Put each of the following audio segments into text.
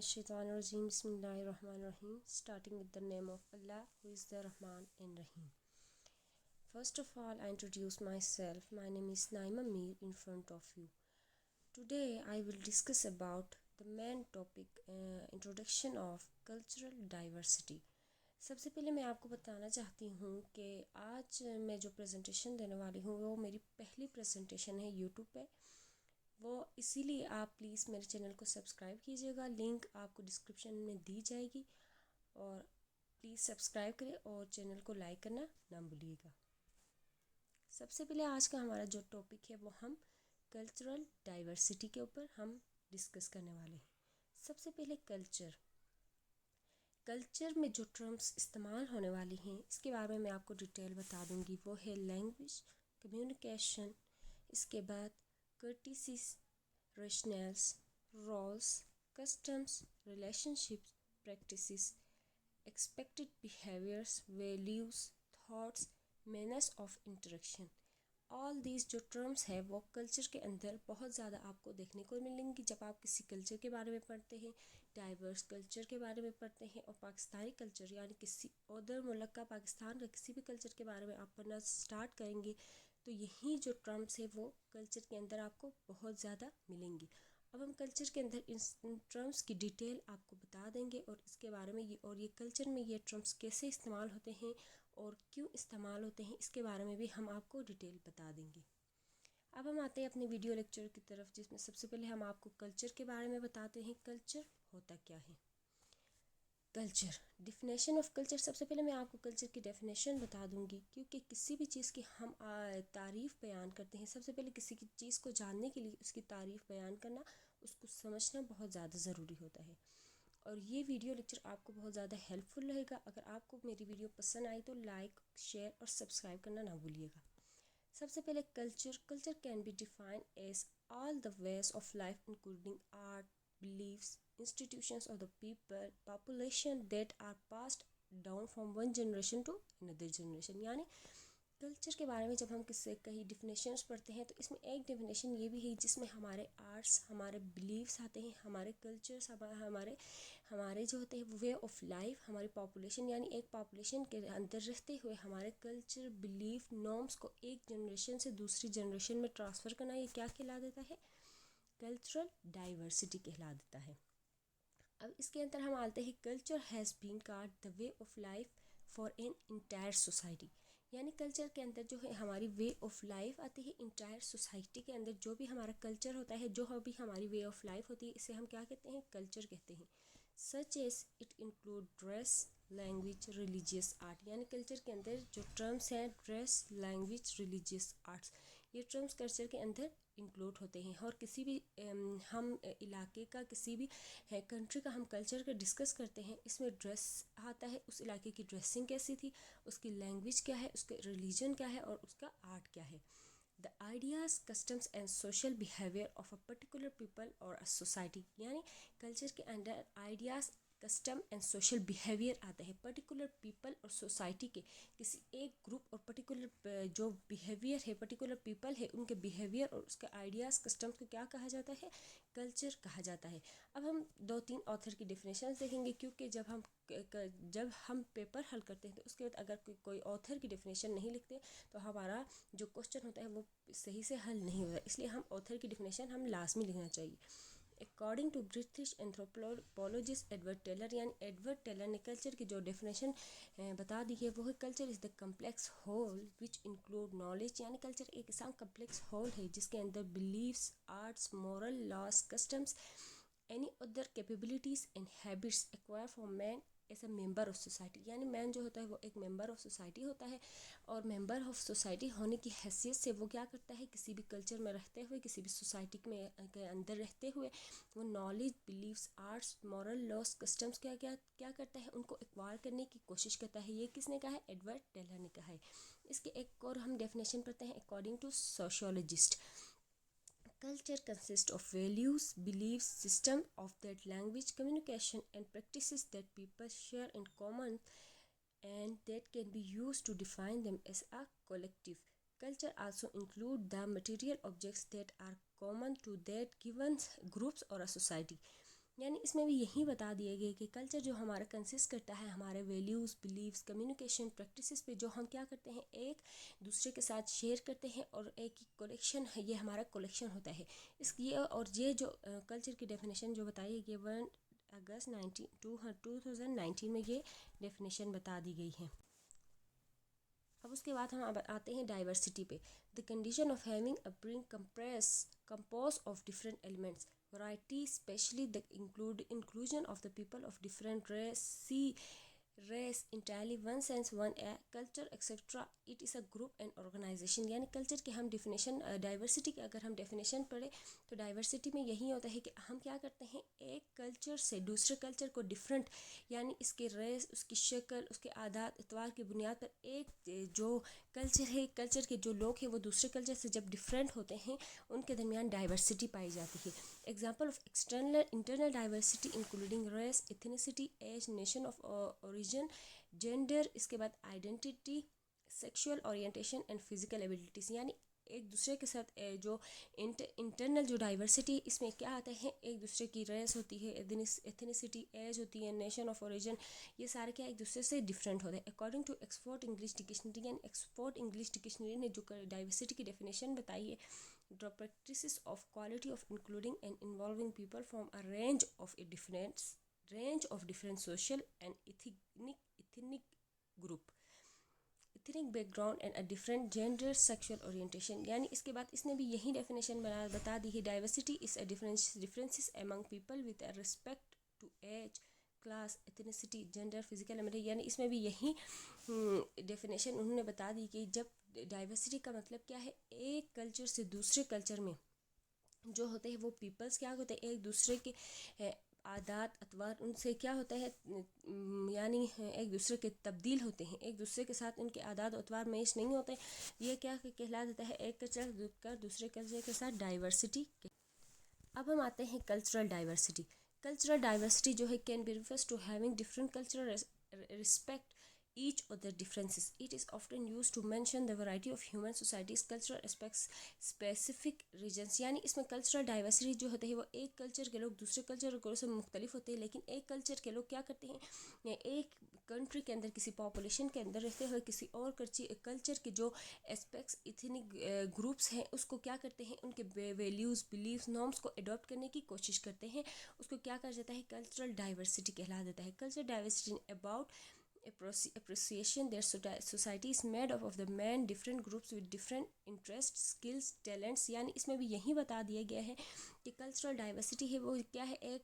Minash-shaytanir-rajeem. Bismillahir-rahmanir-rahim. Starting with the name of Allah, who is the Rahman and Rahim. First of all, I introduce myself. My name is Naima Mir in front of you. Today, I will discuss about the main topic, introduction of cultural diversity. सबसे पहले मैं आपको बताना चाहती हूँ कि आज मैं जो प्रेजेंटेशन देने वाली हूँ वो मेरी पहली प्रेजेंटेशन है यूट्यूब पे। वो इसीलिए आप प्लीज़ मेरे चैनल को सब्सक्राइब कीजिएगा, लिंक आपको डिस्क्रिप्शन में दी जाएगी और प्लीज़ सब्सक्राइब करें और चैनल को लाइक करना ना भूलिएगा। सबसे पहले आज का हमारा जो टॉपिक है वो हम कल्चरल डाइवर्सिटी के ऊपर हम डिस्कस करने वाले हैं। सबसे पहले कल्चर में जो टर्म्स इस्तेमाल होने वाली हैं इसके बारे में मैं आपको डिटेल बता दूंगी। वो है लैंग्वेज, कम्युनिकेशन, इसके बाद courtesies, rationales, roles, customs, relationships, practices, expected behaviors, values, thoughts, manners of interaction. All these जो टर्म्स है वो कल्चर के अंदर बहुत ज़्यादा आपको देखने को मिलेंगी जब आप किसी कल्चर के बारे में पढ़ते हैं, डाइवर्स कल्चर के बारे में पढ़ते हैं और पाकिस्तानी कल्चर यानी किसी अदर मुल्क का, पाकिस्तान का किसी भी कल्चर के बारे में आप पढ़ना स्टार्ट करेंगे तो यही जो टर्म्स है वो कल्चर के अंदर आपको बहुत ज़्यादा मिलेंगी। अब हम कल्चर के अंदर इन टर्म्स की डिटेल आपको बता देंगे और इसके बारे में ये कल्चर में ये टर्म्स कैसे इस्तेमाल होते हैं और क्यों इस्तेमाल होते हैं इसके बारे में भी हम आपको डिटेल बता देंगे। अब हम आते हैं अपने वीडियो लेक्चर की तरफ, जिसमें सबसे पहले हम आपको कल्चर के बारे में बताते हैं। कल्चर होता क्या है? Culture, definition of culture. सबसे पहले मैं आपको कल्चर की डेफिनेशन बता दूंगी, क्योंकि किसी भी चीज़ की हम तारीफ़ बयान करते हैं। सबसे पहले किसी की चीज़ को जानने के लिए उसकी तारीफ़ बयान करना, उसको समझना बहुत ज़्यादा ज़रूरी होता है। और ये वीडियो लेक्चर आपको बहुत ज़्यादा हेल्पफुल रहेगा। अगर आपको मेरी वीडियो पसंद आई तो लाइक, शेयर और सब्सक्राइब करना ना भूलिएगा। सबसे पहले culture can be defined as all the ways of life including art, beliefs, institutions of the people, population that are passed down from one generation to another generation। यानी culture के बारे में जब हम किससे कहीं डिफिनेशंस पढ़ते हैं तो इसमें एक डिफिनेशन ये भी है जिसमें हमारे आर्ट्स, हमारे बिलीव्स आते हैं, हमारे कल्चर्स, हमारे जो होते हैं वे ऑफ लाइफ, हमारी पॉपुलेशन यानी एक पॉपुलेशन के अंदर रहते हुए हमारे कल्चर, बिलीफ, नॉर्म्स को एक जनरेशन से दूसरी जनरेशन में ट्रांसफ़र करना, ये क्या कहला देता है? कल्चरल डाइवर्सिटी कहला देता है। अब इसके अंदर हम आते हैं culture has been called the way of life for an entire society. यानी कल्चर के अंदर जो है हमारी वे ऑफ लाइफ आती है। इंटायर सोसाइटी के अंदर जो भी हमारा कल्चर होता है, जो भी हमारी वे ऑफ लाइफ होती है, इसे हम क्या कहते हैं? कल्चर कहते हैं। Such as it include dress, language, religious art. यानी कल्चर के अंदर जो टर्म्स हैं ड्रेस, लैंग्वेज, रिलीजियस आर्ट्स, ये टर्म्स कल्चर के अंदर इंक्लूड होते हैं। और किसी भी हम इलाके का, किसी भी कंट्री का हम कल्चर का डिस्कस करते हैं, इसमें ड्रेस आता है, उस इलाके की ड्रेसिंग कैसी थी, उसकी लैंग्वेज क्या है, उसका रिलीजन क्या है और उसका आर्ट क्या है। The ideas, customs and social behaviour of a particular people और अ सोसाइटी। यानी कल्चर के अंदर ideas, custom and social behaviour आता है पर्टिकुलर पीपल और सोसाइटी के, किसी एक ग्रुप और पर्टिकुलर जो बिहेवियर है, पर्टिकुलर पीपल है, उनके बिहेवियर और उसके आइडियाज़, कस्टम्स को क्या कहा जाता है? कल्चर कहा जाता है। अब हम 2-3 ऑथर की डेफिनेशन देखेंगे, क्योंकि जब हम पेपर हल करते हैं तो उसके बाद अगर कोई ऑथर की डेफिनेशन नहीं लिखते तो हमारा जो क्वेश्चन होता है वो सही से हल नहीं होता, इसलिए हम ऑथर की डेफिनेशन हम लाजमी लिखना चाहिए। According to British anthropologist Edward Tylor, यानी एडवर्ड टेलर ने कल्चर की जो डेफिनेशन बता दी है वो है culture is the complex whole which include knowledge. यानी कल्चर एक ऐसा कम्प्लेक्स होल है जिसके अंदर beliefs, arts, moral, laws, customs, any other capabilities and habits acquire for man as a member of society. यानी मैन जो होता है वो एक मेंबर ऑफ सोसाइटी होता है और मेंबर ऑफ सोसाइटी होने की हैसियत से वो क्या करता है? किसी भी कल्चर में रहते हुए, किसी भी सोसाइटी में के अंदर रहते हुए वो knowledge, beliefs, arts, moral, laws, customs क्या क्या क्या करता है? उनको एक्वायर करने की कोशिश करता है। ये किसने कहा है? एडवर्ड टेलर ने कहा है। इसके एक और हम डेफिनेशन पढ़ते हैं according to sociologist. Culture consists of values, beliefs, system of that language, communication and practices that people share in common and that can be used to define them as a collective. Culture also include the material objects that are common to that given groups or a society. यानी इसमें भी यही बता दिए गए कि culture जो हमारा कंसिस्ट करता है हमारे वैल्यूज़, बिलीव्स, कम्युनिकेशन प्रैक्टिसेस पे, जो हम क्या करते हैं एक दूसरे के साथ शेयर करते हैं और एक कलेक्शन है, ये हमारा कलेक्शन होता है। ये और ये जो कल्चर की डेफिनेशन जो बताई गई 1 अगस्त 2019 में ये डेफिनेशन बता दी गई है। अब उसके बाद हम अब आते हैं डाइवर्सिटी पे। The condition of having a being compose of different elements variety specially the inclusion of the people of different race entirely one sense one a culture etcetera it is a group and organisation. यानी culture के हम definition diversity की अगर हम definition पढ़े तो diversity में यही होता है कि हम क्या करते हैं एक कल्चर से दूसरे कल्चर को डिफरेंट, यानी इसके रेस, उसकी शक्ल, उसके आदात इतवार की बुनियाद पर एक जो कल्चर है, कल्चर के जो लोग हैं वो दूसरे कल्चर से जब डिफरेंट होते हैं उनके दरमियान डाइवर्सिटी पाई जाती है। Example of external internal diversity including race, ethnicity, age, nation of origin, gender, इसके बाद identity, sexual orientation and physical abilities. यानी एक दूसरे के साथ जो इंटरनल जो डाइवर्सिटी, इसमें क्या आता है एक दूसरे की रेस होती है, एथनिसिटी, एज होती है, नेशन ऑफ ओरिजिन, ये सारे क्या एक दूसरे से डिफरेंट होते हैं। अकॉर्डिंग टू एक्सफोर्ड इंग्लिश डिक्शनरी, यानी एक्सफोर्ड इंग्लिश डिक्शनरी ने जो डाइवर्सिटी की डेफिनेशन बताई है, the practices of quality of including and involving people from a range of different social and ethnic background and a different gender sexual orientation। यानी इसके बाद इसने भी यही डेफिनेशन बता दी है, diversity is a differences among people with a respect to age, class, ethnicity, gender, physical ability. यानी इसमें भी यही डेफिनेशन उन्होंने बता दी कि जब डाइवर्सिटी का मतलब क्या है, एक कल्चर से दूसरे कल्चर में जो होते हैं वो पीपल्स क्या होते हैं एक दूसरे के आदात अतवार उनसे क्या होता है, यानी एक दूसरे के तब्दील होते हैं, एक दूसरे के साथ उनके आदात अतवार मैच नहीं होते। ये क्या कहला देता है एक कल्चर का दूसरे कल्चर के साथ डाइवर्सिटी। अब हम आते हैं कल्चरल डाइवर्सिटी। कल्चरल डाइवर्सिटी जो है can be refers to having different cultural respect each other differences. It is often used to mention the variety of human societies cultural aspects specific regions। यानी इसमें cultural diversity जो होते हैं वो एक culture के लोग दूसरे कल्चर से मुख्तलिफ होते हैं, लेकिन एक कल्चर के लोग क्या करते हैं एक कंट्री के अंदर किसी पॉपुलेशन के अंदर रहते हुए किसी और कल्चर के जो एस्पेक्ट्स इथनिक ग्रुप्स हैं उसको क्या करते हैं उनके वैल्यूज़, बिलीव्स, नॉर्म्स को अडॉप्ट करने की कोशिश करते हैं। उसको क्या कर जाता है कल्चरल डाइवर्सिटी कहला देता है। Cultural diversity about appreciation their society is made up of the men different groups with different interests, skills, talents। यानी इसमें भी यही बता दिया गया है कि कल्चरल डाइवर्सिटी है वो क्या है एक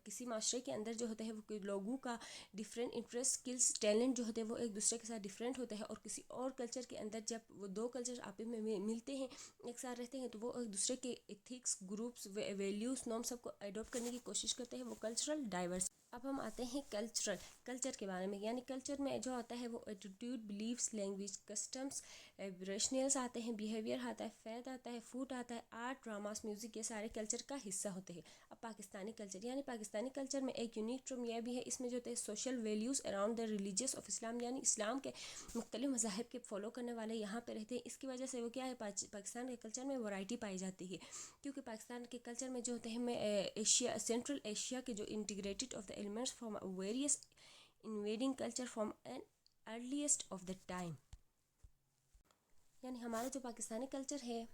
किसी माशरे के अंदर जो होता है वो लोगों का डिफरेंट इंटरेस्ट, स्किल्स, टैलेंट जो होते हैं वो एक दूसरे के साथ डिफरेंट होते हैं, और किसी और कल्चर के अंदर जब वो दो कल्चर आपस में मिलते हैं एक साथ रहते हैं तो वो एक दूसरे के एथिक्स, ग्रुप्स, वैल्यूज़, नॉर्म सबको अडॉप्ट करने की कोशिश करते हैं, वो कल्चरल डाइवर्सिटी। अब हम आते हैं कल्चर के बारे में। यानी कल्चर में जो आता है वो attitude, beliefs, language, customs, rationals आते हैं, बिहेवियर आता है, फैथ आता है, फूड आता है, आर्ट, ड्रामास, म्यूज़िक, ये सारे कल्चर का हिस्सा होते हैं। अब पाकिस्तानी कल्चर, यानी पाकिस्तानी कल्चर में एक यूनिक टर्म यह भी है, इसमें जो होते हैं social values around the religious of Islam, यानी इस्लाम के मुख्तलिफ मज़ाहिब के फॉलो करने वाले यहाँ पे रहते हैं। इसकी वजह से वो क्या है पाकिस्तान के कल्चर में वैरायटी पाई जाती है, क्योंकि पाकिस्तान के कल्चर में जो होते हैं एशिया, सेंट्रल एशिया के जो integrated of the elements from various invading culture from an earliest of the time. यानी हमारा जो पाकिस्तानी कल्चर है,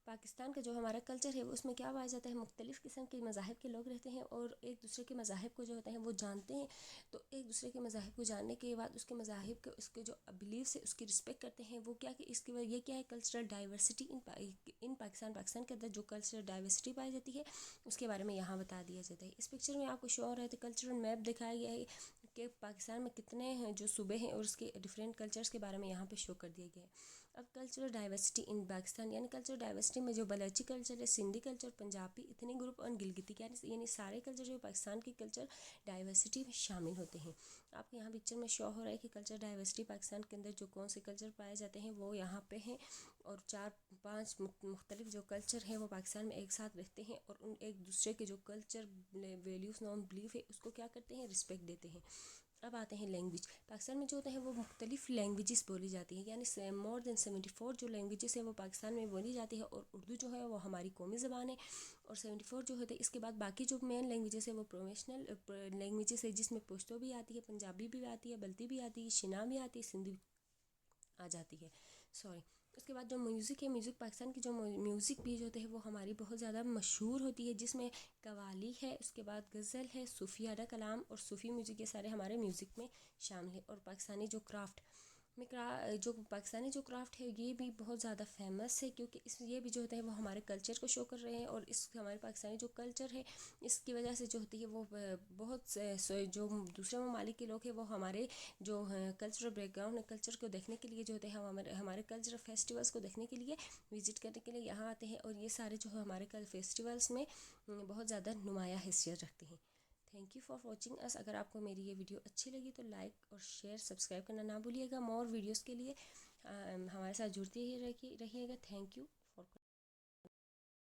पाकिस्तान का जो हमारा कल्चर है उसमें क्या पाया जाता है मुख्तलिफ़ किस्म के मज़ाहिब के लोग रहते हैं और एक दूसरे के मज़ाहिब को जो होता है वो जानते हैं। तो एक दूसरे के मज़ाहिब को जानने के बाद उसके मज़ाहिब के उसके जो बिलीव्स है उसकी रिस्पेक्ट करते हैं। वो क्या कि इसकी वजह ये क्या है कल्चरल डाइवर्सिटी इन पाकिस्तान के अंदर जो कल्चरल डाइवर्सिटी पाई जाती है उसके बारे में यहाँ बता दिया जाता है। इस पिक्चर में आपको शो हो रहा है तो कल्चरल मैप दिखाया गया है कि पाकिस्तान में कितने हैं जो सूबे हैं और उसके डिफरेंट कल्चर्स के बारे में यहाँ पे शो कर दिया गया है। अब कल्चरल डाइवर्सिटी इन पाकिस्तान, यानी कल्चरल डाइवर्सिटी में जो बलोची कल्चर है, सिंधी कल्चर, पंजाबी, इतनी ग्रुप और गिलगिती, यानी सारे कल्चर जो पाकिस्तान की कल्चर डाइवर्सिटी में शामिल होते हैं। आपको यहाँ पिक्चर में शो हो रहा है कि कल्चर डाइवर्सिटी पाकिस्तान के अंदर जो कौन से कल्चर पाए जाते हैं वो यहाँ पे हैं, और 4-5 मुख्तलिफ जो कल्चर हैं वो पाकिस्तान में एक साथ रहते हैं और उन एक दूसरे के जो कल्चर, वैल्यूज़, नॉर्म, बिलीफ है उसको क्या करते हैं रिस्पेक्ट देते हैं। अब आते हैं लैंग्वेज। पाकिस्तान में जो होते हैं वो मुख्तलिफ़ लैंग्वेजेस बोली जाती हैं, यानी मोर देन 74 जो लैंग्वेजेस हैं वो पाकिस्तान में बोली जाती है, और उर्दू जो है वो हमारी कौमी ज़बान है। और 74 जो होते हैं, इसके बाद बाकी जो मेन लैंग्वेजेस है वो प्रोफेशनल लैंग्वेजेस है, जिसमें पश्तो भी आती है, पंजाबी भी आती है, बल्ती भी आती है, शिना भी आती है, सिंधी आ जाती है, सॉरी। उसके बाद जो म्यूज़िक है, म्यूज़िक पाकिस्तान की जो म्यूज़िक भी जो होते हैं वो हमारी बहुत ज़्यादा मशहूर होती है, जिसमें कवाली है, उसके बाद गज़ल है, सूफियाना कलाम और सूफ़ी म्यूज़िक, ये सारे हमारे म्यूज़िक में शामिल है। और पाकिस्तानी जो क्राफ्ट में जो पाकिस्तानी जो क्राफ्ट है ये भी बहुत ज़्यादा फेमस है, क्योंकि ये भी जो होता है वो हमारे कल्चर को शो कर रहे हैं, और इस हमारे पाकिस्तानी जो कल्चर है इसकी वजह से जो होती है वो बहुत जो दूसरे ममालिक के लोग हैं वो हमारे जो कल्चरल बैकग्राउंड है, कल्चर को देखने के लिए जो होते हैं, हम हमारे कल्चरल फेस्टिवल्स को देखने के लिए, विज़िट करने के लिए यहाँ आते हैं, और ये सारे जो है हमारे फेस्टिवल्स में बहुत ज़्यादा नुमाया हैसियत रखते हैं। Thank you for watching us. अगर आपको मेरी ये वीडियो अच्छी लगी तो लाइक और शेयर सब्सक्राइब करना ना भूलिएगा। मोर वीडियोस के लिए हमारे साथ जुड़ते ही रहिएगा। Thank you for